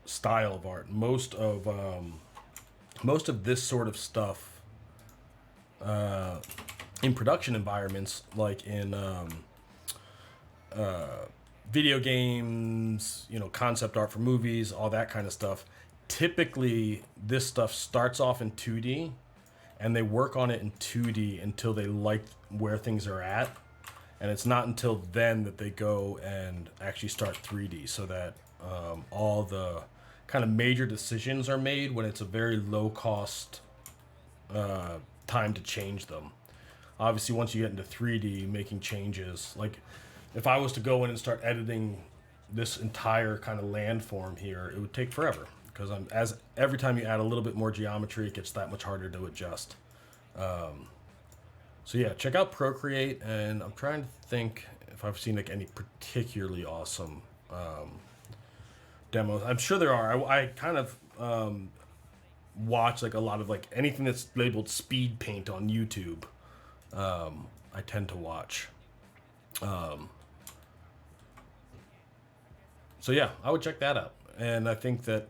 style of art. Most of this sort of stuff in production environments, like in video games, you know, concept art for movies, all that kind of stuff. Typically, this stuff starts off in 2D, and they work on it in 2D until they like where things are at. And it's not until then that they go and actually start 3D, so that all the kind of major decisions are made when it's a very low cost time to change them. Obviously, once you get into 3D, making changes, like if I was to go in and start editing this entire kind of landform here, it would take forever, because every time you add a little bit more geometry, it gets that much harder to adjust. So yeah, check out Procreate, and I'm trying to think if I've seen like any particularly awesome demos. I'm sure there are. I kind of watch like a lot of like anything that's labeled speed paint on YouTube. I tend to watch. So yeah, I would check that out. And I think that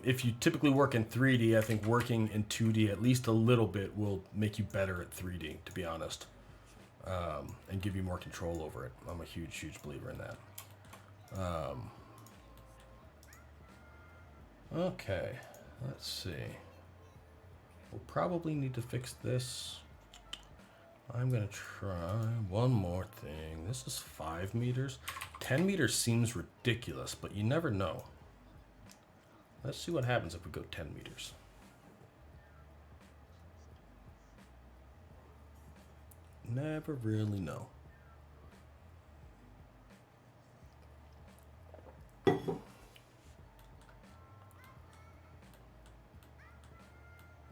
if you typically work in 3D, I think working in 2D at least a little bit will make you better at 3D, to be honest, and give you more control over it. I'm a huge, huge believer in that. Okay, let's see. We'll probably need to fix this. I'm gonna try one more thing. This is 5 meters. 10 meters seems ridiculous, but you never know. Let's see what happens if we go 10 meters. Never really know.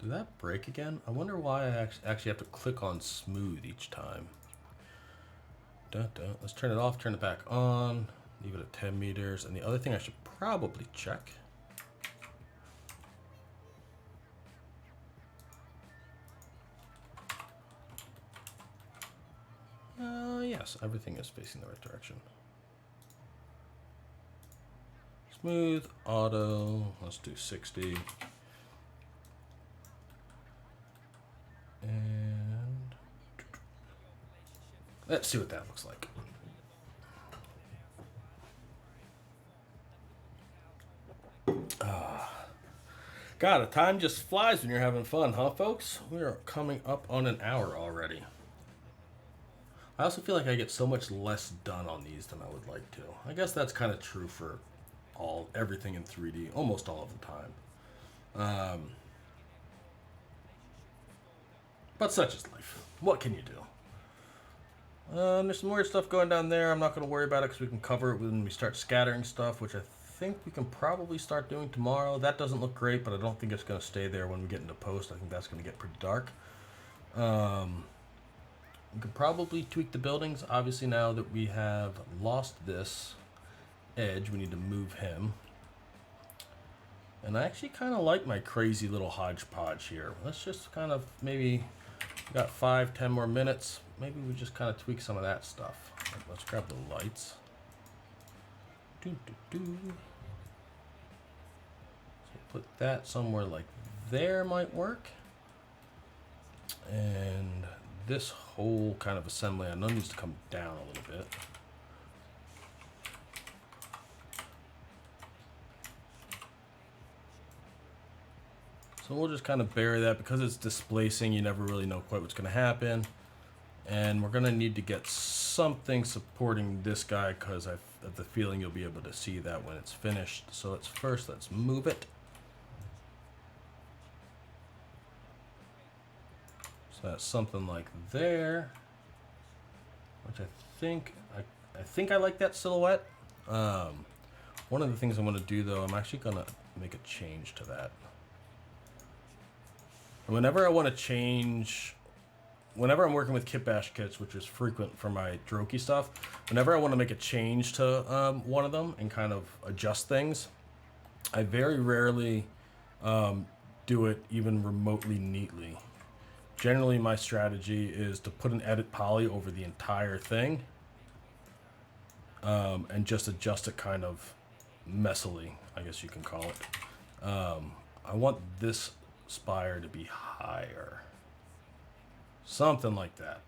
Did that break again? I wonder why I actually have to click on smooth each time. Let's turn it off, turn it back on, leave it at 10 meters. And the other thing I should probably check. Yes, everything is facing the right direction. Smooth, auto, let's do 60. And let's see what that looks like. God, the time just flies when you're having fun, huh, folks? We are coming up on an hour already. I also feel like I get so much less done on these than I would like to. I guess that's kind of true for everything in 3D, almost all of the time. But such is life. What can you do? There's some weird stuff going down there. I'm not going to worry about it because we can cover it when we start scattering stuff, which I think we can probably start doing tomorrow. That doesn't look great, but I don't think it's going to stay there when we get into post. I think that's going to get pretty dark. We could probably tweak the buildings. Obviously, now that we have lost this edge, we need to move him. And I actually kind of like my crazy little hodgepodge here. Let's just kind of maybe, we got 5-10 more minutes. Maybe we just kind of tweak some of that stuff. Let's grab the lights. So put that somewhere like there might work. And this whole kind of assembly, I know, needs to come down a little bit. So we'll just kind of bury that because it's displacing. You never really know quite what's going to happen. And we're going to need to get something supporting this guy because I have the feeling you'll be able to see that when it's finished. So let's move it. So that's something like there, which I think I like that silhouette. One of the things I'm going to do though, I'm actually going to make a change to that. And whenever I want to change, whenever I'm working with kit bash kits, which is frequent for my Droki stuff, whenever I want to make a change to one of them and kind of adjust things, I very rarely do it even remotely neatly. Generally, my strategy is to put an edit poly over the entire thing and just adjust it kind of messily, I guess you can call it. I want this spire to be higher. Something like that.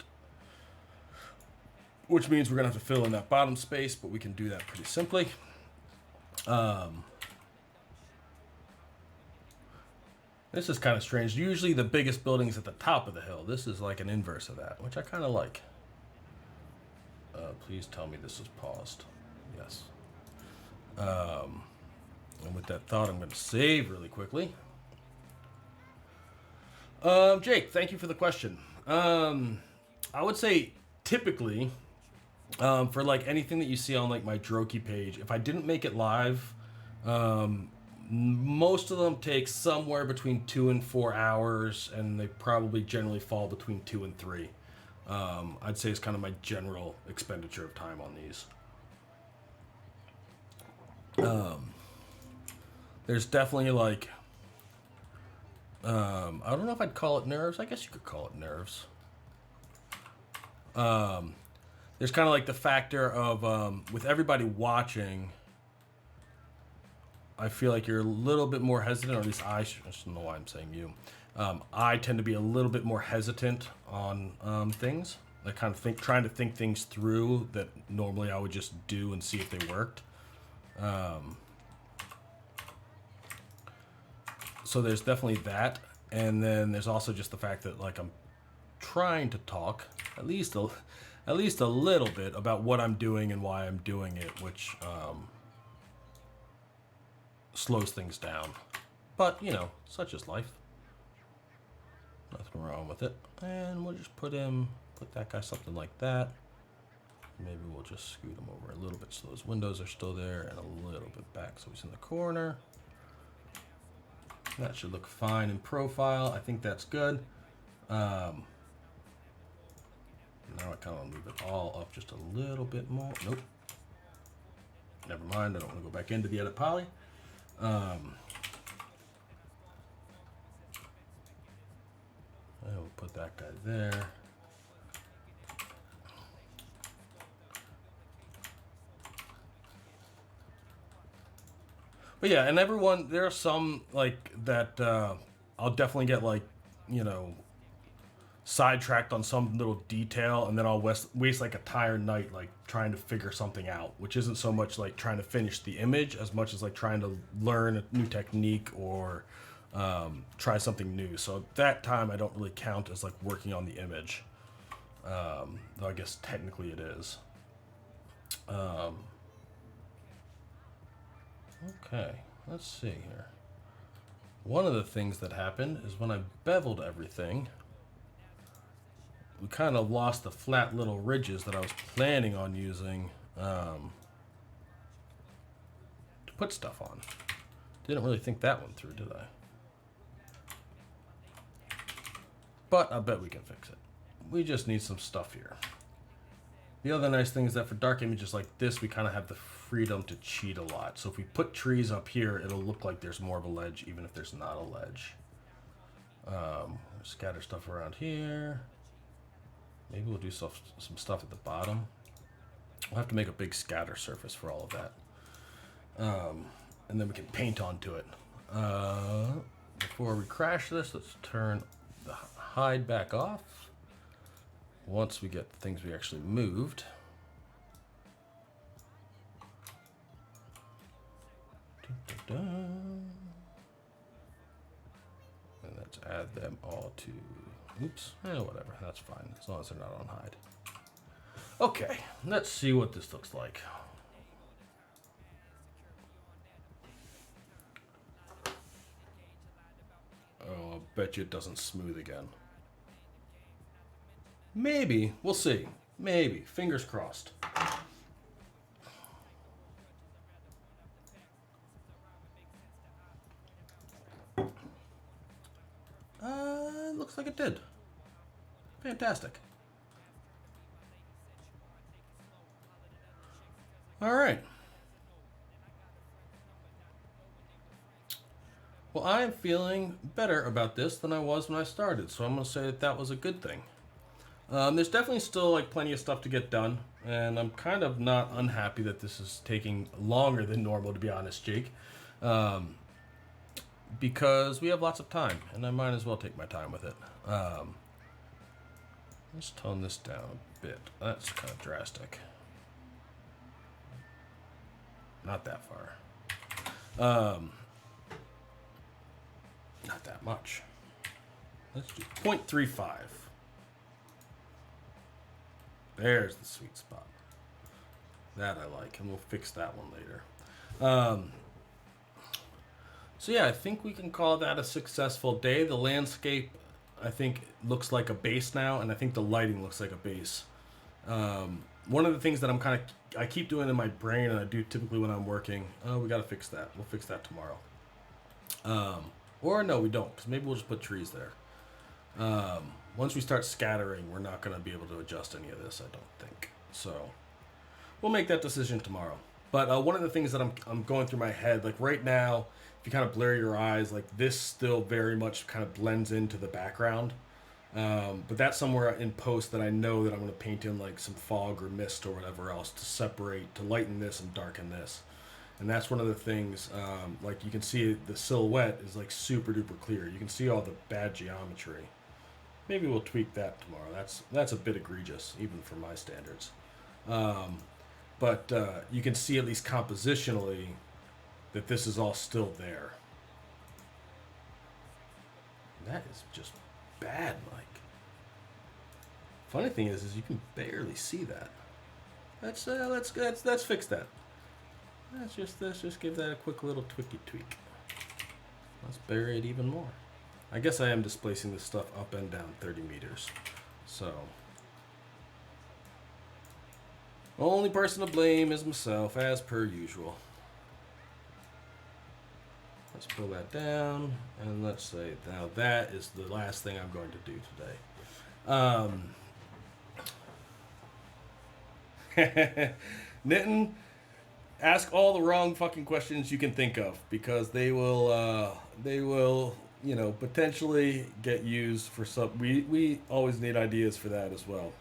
which means we're going to have to fill in that bottom space, but we can do that pretty simply. This is kind of strange. Usually the biggest building is at the top of the hill. This is like an inverse of that, which I kind of like. Please tell me this is paused. Yes. And with that thought, I'm going to save really quickly. Jake, thank you for the question. I would say typically, for like anything that you see on like my Droki page, if I didn't make it live, most of them take somewhere between 2 and 4 hours, and they probably generally fall between 2 and 3. I'd say it's kind of my general expenditure of time on these. There's definitely like, I don't know if I'd call it nerves. I guess you could call it nerves. There's kind of like the factor of, with everybody watching, I feel like you're a little bit more hesitant, or at least I don't know why I'm saying you. I tend to be a little bit more hesitant on things. Like kind of trying to think things through that normally I would just do and see if they worked. So there's definitely that, and then there's also just the fact that like I'm trying to talk at least a little bit about what I'm doing and why I'm doing it, which slows things down. But you know, such is life. Nothing wrong with it. And we'll just put that guy something like that. Maybe we'll just scoot him over a little bit so those windows are still there, and a little bit back so he's in the corner. That should look fine in profile. I think that's good. Now I kind of want to move it all up just a little bit more. Nope. Never mind. I don't want to go back into the edit poly. I will put that guy there. But yeah, and everyone, there are some like that I'll definitely get like, you know, sidetracked on some little detail, and then I'll waste like a entire night like trying to figure something out, which isn't so much like trying to finish the image as much as like trying to learn a new technique or try something new. So that time I don't really count as like working on the image, though I guess technically it is. Okay, let's see here. One of the things that happened is when I beveled everything, we kind of lost the flat little ridges that I was planning on using to put stuff on. Didn't really think that one through, did I? But I bet we can fix it. We just need some stuff here. The other nice thing is that for dark images like this, we kind of have the freedom to cheat a lot. So if we put trees up here, it'll look like there's more of a ledge, even if there's not a ledge. Scatter stuff around here. Maybe we'll do some stuff at the bottom. We'll have to make a big scatter surface for all of that. And then we can paint onto it. Before we crash this, let's turn the hide back off. Once we get the things we actually moved. And let's add them all to, oops, whatever, that's fine, as long as they're not on hide. Okay, let's see what this looks like. Oh, I bet you it doesn't smooth again. Maybe. We'll see. Maybe. Fingers crossed. Looks like it did. Fantastic. All right. Well, I am feeling better about this than I was when I started, so I'm going to say that that was a good thing. There's definitely still like plenty of stuff to get done, and I'm kind of not unhappy that this is taking longer than normal, to be honest, Jake, because we have lots of time, and I might as well take my time with it. Let's tone this down a bit. That's kind of drastic. Not that far. Not that much. Let's do 0.35. There's the sweet spot. That I like, and we'll fix that one later. So yeah, I think we can call that a successful day. The landscape, I think, looks like a base now, and I think the lighting looks like a base. One of the things that I keep doing in my brain, and I do typically when I'm working, we gotta fix that. We'll fix that tomorrow. Or no, we don't, because maybe we'll just put trees there. Once we start scattering, we're not gonna be able to adjust any of this, I don't think. So we'll make that decision tomorrow. But one of the things that I'm going through my head, like right now, if you kind of blur your eyes, like this still very much kind of blends into the background. But that's somewhere in post that I know that I'm going to paint in like some fog or mist or whatever else to separate, to lighten this and darken this. And that's one of the things, like you can see the silhouette is like super duper clear. You can see all the bad geometry. Maybe we'll tweak that tomorrow. That's a bit egregious, even for my standards. But you can see at least compositionally that this is all still there. That is just bad, Mike. Funny thing is you can barely see that. Let's fix that. Let's just give that a quick little tweak. Let's bury it even more. I guess I am displacing this stuff up and down 30 meters. So only person to blame is myself, as per usual. Let's pull that down, and let's say, now that is the last thing I'm going to do today. Nitin, ask all the wrong fucking questions you can think of, because they will, you know, potentially get used for some, we always need ideas for that as well.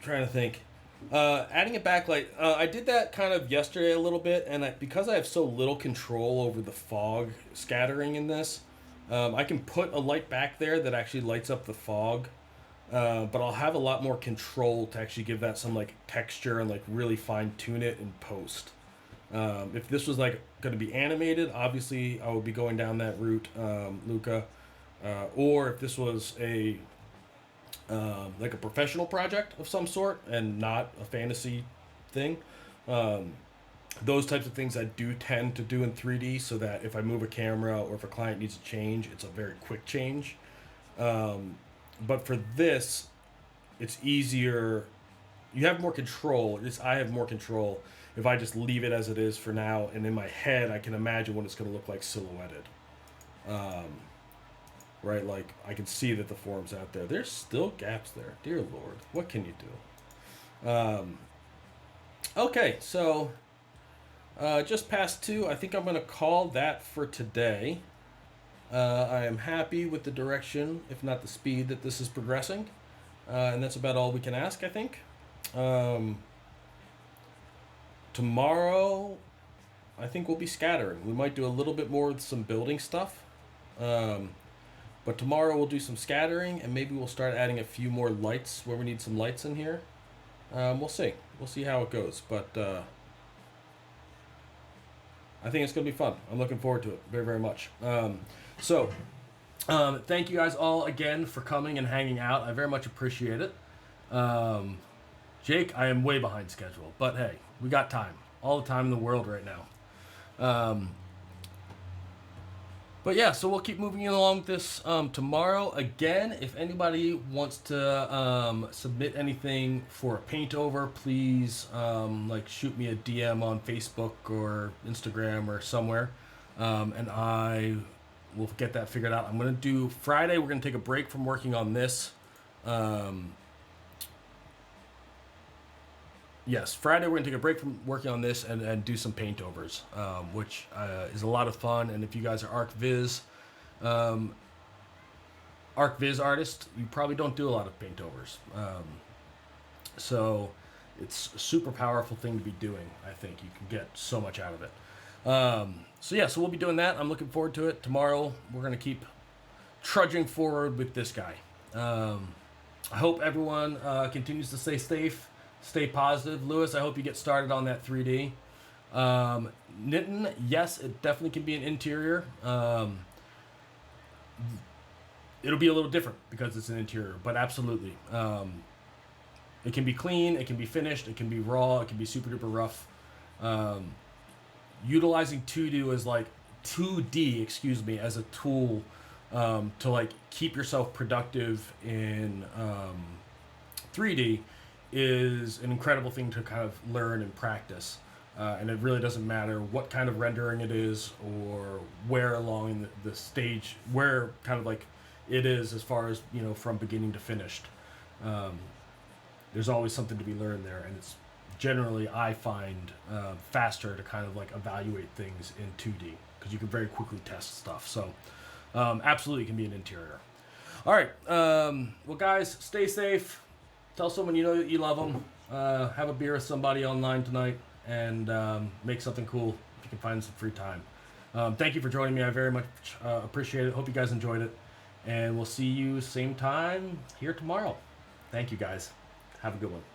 Trying to think. Adding a backlight, I did that kind of yesterday a little bit, and because I have so little control over the fog scattering in this, I can put a light back there that actually lights up the fog, but I'll have a lot more control to actually give that some like texture and like really fine tune it in post. If this was like going to be animated, obviously I would be going down that route, Luca, or if this was a like a professional project of some sort and not a fantasy thing. Those types of things I do tend to do in 3D so that if I move a camera or if a client needs a change, it's a very quick change. But for this, it's easier. You have more control. I have more control if I just leave it as it is for now. And in my head, I can imagine what it's going to look like silhouetted. Right, like I can see that the form's out there. There's still gaps there. Dear Lord, what can you do? Okay, so just past 2. I think I'm going to call that for today. I am happy with the direction, if not the speed, that this is progressing. And that's about all we can ask, I think. Tomorrow, I think we'll be scattering. We might do a little bit more with some building stuff. But tomorrow we'll do some scattering, and maybe we'll start adding a few more lights where we need some lights in here. We'll see. We'll see how it goes. But I think it's going to be fun. I'm looking forward to it very, very much. Thank you guys all again for coming and hanging out. I very much appreciate it. Jake, I am way behind schedule. But hey, we got time. All the time in the world right now. But yeah, so we'll keep moving along with this tomorrow. Again, if anybody wants to submit anything for a paint over, please like shoot me a DM on Facebook or Instagram or somewhere, and I will get that figured out. I'm going to do Friday. We're going to take a break from working on this. Yes, Friday we're going to take a break from working on this and do some paint overs, which is a lot of fun. And if you guys are ArcViz artists, you probably don't do a lot of paint overs. So it's a super powerful thing to be doing. I think you can get so much out of it. So we'll be doing that. I'm looking forward to it. Tomorrow we're going to keep trudging forward with this guy. I hope everyone continues to stay safe, stay positive. Lewis, I hope you get started on that 3D. Knitting, yes, it definitely can be an interior. It'll be a little different because it's an interior, but absolutely. It can be clean, it can be finished, it can be raw, it can be super duper rough. Utilizing 2D as a tool to like keep yourself productive in 3D is an incredible thing to kind of learn and practice. And it really doesn't matter what kind of rendering it is or where along the stage, where kind of like it is as far as, you know, from beginning to finished. There's always something to be learned there, and it's generally, I find, faster to kind of like evaluate things in 2D because you can very quickly test stuff. So absolutely can be an interior. All right. Well, guys, stay safe. Tell someone you know that you love them. Have a beer with somebody online tonight and make something cool if you can find some free time. Thank you for joining me. I very much appreciate it. Hope you guys enjoyed it. And we'll see you same time here tomorrow. Thank you, guys. Have a good one.